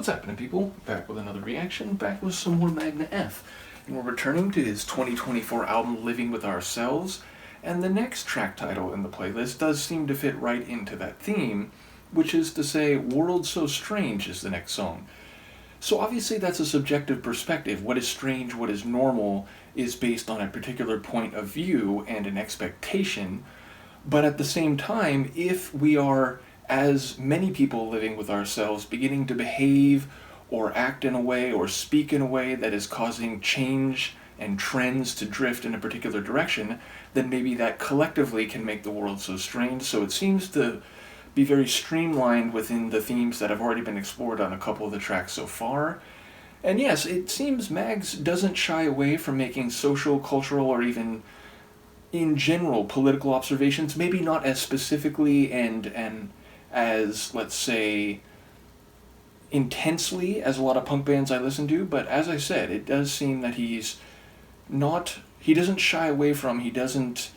What's happening, people? Back with another reaction, back with some more Magne F. And we're returning to his 2024 album, Living With Ourselves, and the next track title in the playlist does seem to fit right into that theme, which is to say, World So Strange is the next song. So obviously that's a subjective perspective. What is strange, what is normal, is based on a particular point of view and an expectation. But at the same time, if we are, as many people living with ourselves, beginning to behave or act in a way or speak in a way that is causing change and trends to drift in a particular direction, then maybe that collectively can make the world so strange. So it seems to be very streamlined within the themes that have already been explored on a couple of the tracks so far. And yes, it seems Mags doesn't shy away from making social, cultural, or even in general political observations, maybe not as specifically and as, let's say, intensely as a lot of punk bands I listen to, but as I said, it does seem that he doesn't shy away from, he doesn't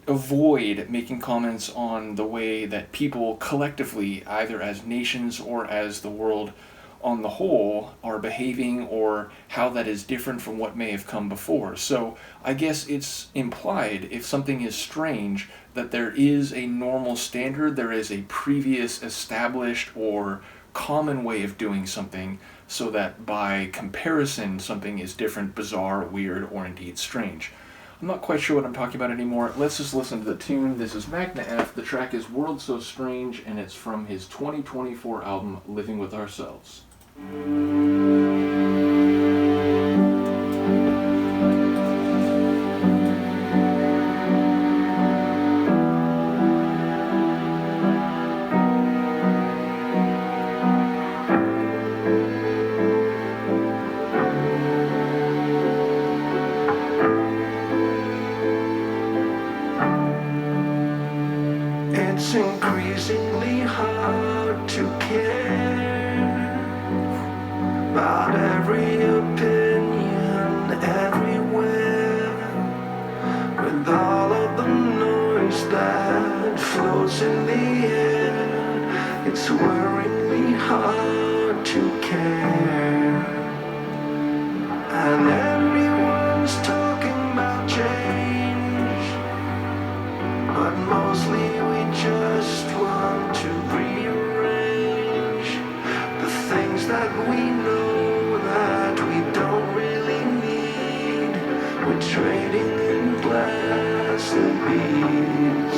avoid making comments on the way that people collectively, either as nations or as the world on the whole, are behaving, or how that is different from what may have come before. So I guess it's implied, if something is strange, that there is a normal standard, there is a previous established or common way of doing something, so that by comparison something is different, bizarre, weird, or indeed strange. I'm not quite sure what I'm talking about anymore. Let's just listen to the tune. This is Magne F. The track is World So Strange, and it's from his 2024 album, Living With Ourselves. It's increasingly hard to care about every opinion everywhere, with all of the noise that floats in the air. It's worryingly hard to care, and everyone's talking about change, but mostly we just want to rearrange the things that we know that we don't really need. We're trading in glass and beads,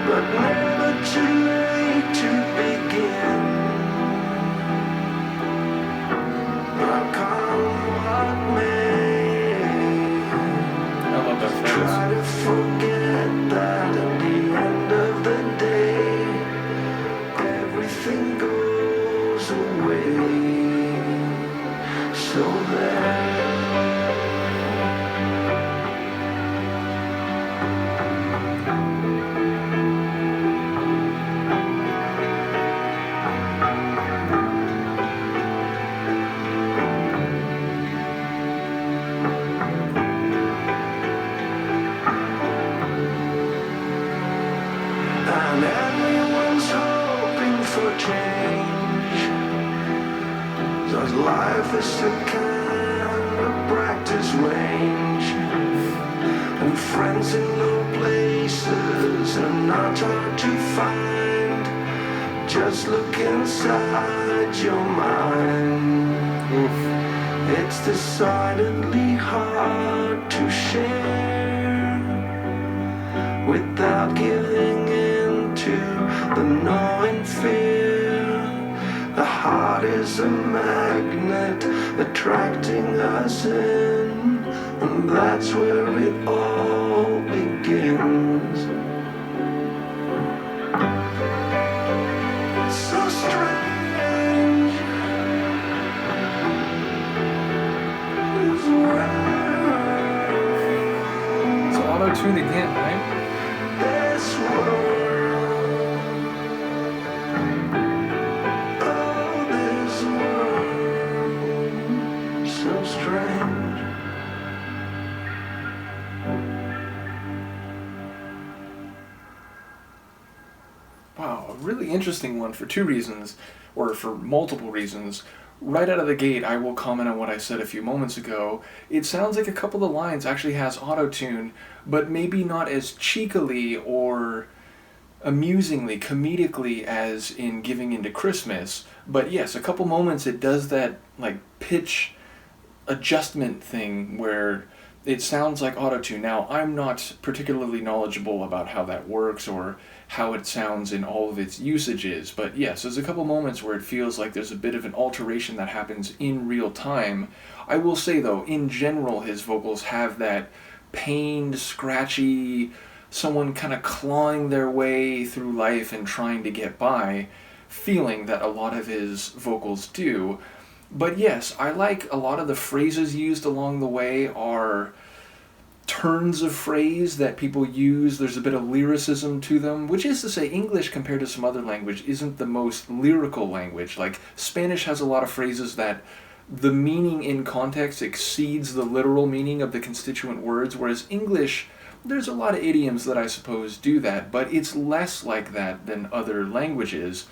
but never too late to begin. Come what may, I love that phrase. try to forget that at the end of the day, everything goes away. So there. And everyone's hoping for change, 'cause life is a kind of practice range, and friends in low places are not hard to find. Just look inside your mind. It's decidedly hard to share without giving in to the gnawing fear. The heart is a magnet attracting us in, and that's where it all begins. It's so strange. This world, It's auto-tuned again, right? this world, oh, this world, so strange. Wow, a really interesting one for two reasons. or for multiple reasons. Right out of the gate, I will comment on what I said a few moments ago. It sounds like a couple of lines actually has auto-tune, but maybe not as cheekily or amusingly, comedically as in Giving Into Christmas. But yes, a couple moments it does that like pitch adjustment thing where it sounds like autotune. Now, I'm not particularly knowledgeable about how that works or how it sounds in all of its usages, but yes, there's a couple moments where it feels like there's a bit of an alteration that happens in real time. I will say though, in general, his vocals have that pained, scratchy, someone kind of clawing their way through life and trying to get by feeling that a lot of his vocals do. But yes, I like a lot of the phrases used along the way are turns of phrase that people use. There's a bit of lyricism to them, which is to say English compared to some other language isn't the most lyrical language. Like Spanish has a lot of phrases that the meaning in context exceeds the literal meaning of the constituent words, whereas English, there's a lot of idioms that I suppose do that, but it's less like that than other languages.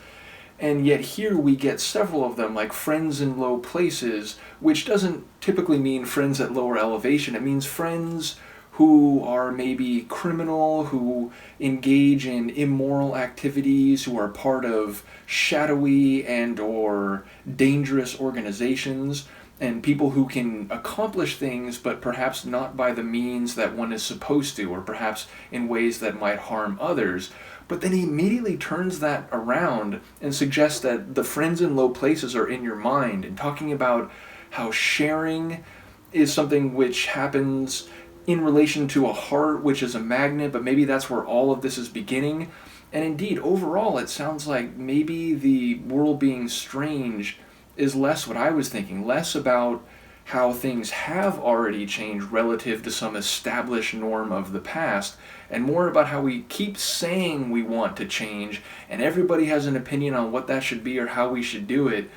And yet here we get several of them, like friends in low places, which doesn't typically mean friends at lower elevation. It means friends who are maybe criminal, who engage in immoral activities, who are part of shadowy and or dangerous organizations, and people who can accomplish things but perhaps not by the means that one is supposed to, or perhaps in ways that might harm others. But then he immediately turns that around and suggests that the friends in low places are in your mind, and talking about how sharing is something which happens in relation to a heart, which is a magnet, but maybe that's where all of this is beginning. And indeed, overall, it sounds like maybe the world being strange is less what I was thinking, less about how things have already changed relative to some established norm of the past, and more about how we keep saying we want to change, and everybody has an opinion on what that should be or how we should do it,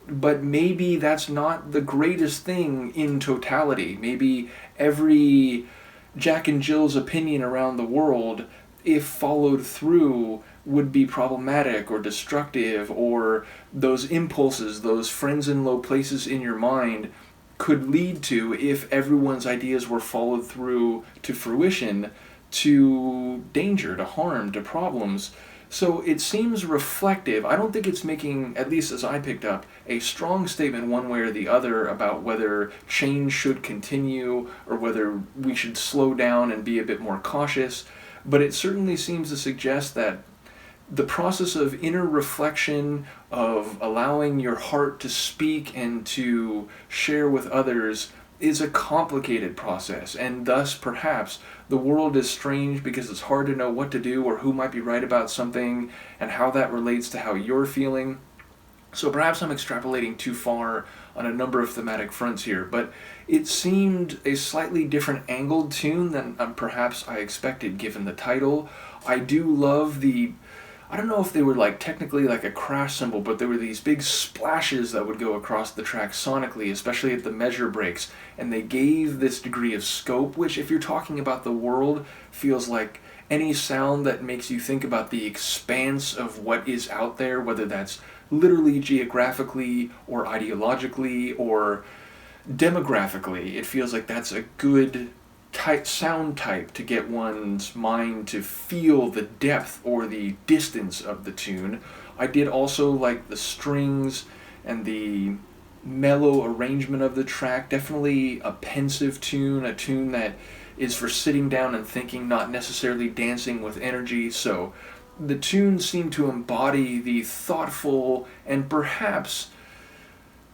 but maybe that's not the greatest thing in totality. Maybe every Jack and Jill's opinion around the world, if followed through, would be problematic or destructive, or those impulses, those friends in low places in your mind, could lead to, if everyone's ideas were followed through to fruition, to danger, to harm, to problems. So it seems reflective. I don't think it's making, at least as I picked up, a strong statement one way or the other about whether change should continue or whether we should slow down and be a bit more cautious. But it certainly seems to suggest that the process of inner reflection, of allowing your heart to speak and to share with others, is a complicated process, and thus perhaps the world is strange because it's hard to know what to do or who might be right about something and how that relates to how you're feeling. So perhaps I'm extrapolating too far on a number of thematic fronts here, but it seemed a slightly different angled tune than perhaps I expected given the title. I do love the, I don't know if they were like technically like a crash cymbal, but there were these big splashes that would go across the track sonically, especially at the measure breaks, and they gave this degree of scope, which if you're talking about the world, feels like any sound that makes you think about the expanse of what is out there, whether that's literally geographically or ideologically or demographically. It feels like that's a good sound type to get one's mind to feel the depth or the distance of the tune. I did also like the strings and the mellow arrangement of the track. Definitely a pensive tune, a tune that is for sitting down and thinking, not necessarily dancing with energy. So the tune seemed to embody the thoughtful and perhaps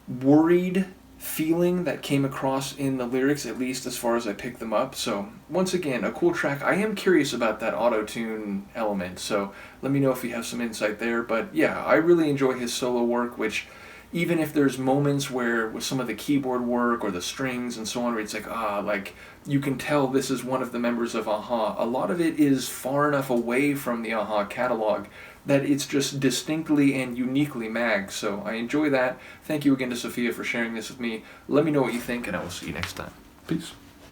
worried feeling that came across in the lyrics, at least as far as I picked them up. So once again, a cool track. I am curious about that auto-tune element, so let me know if you have some insight there. But yeah, I really enjoy his solo work, which even if there's moments where with some of the keyboard work or the strings and so on where it's like you can tell this is one of the members of a-ha, a lot of it is far enough away from the a-ha catalog that it's just distinctly and uniquely Mag. So I enjoy that. Thank you again to Sophia for sharing this with me. Let me know what you think, and I will see you next time. Peace.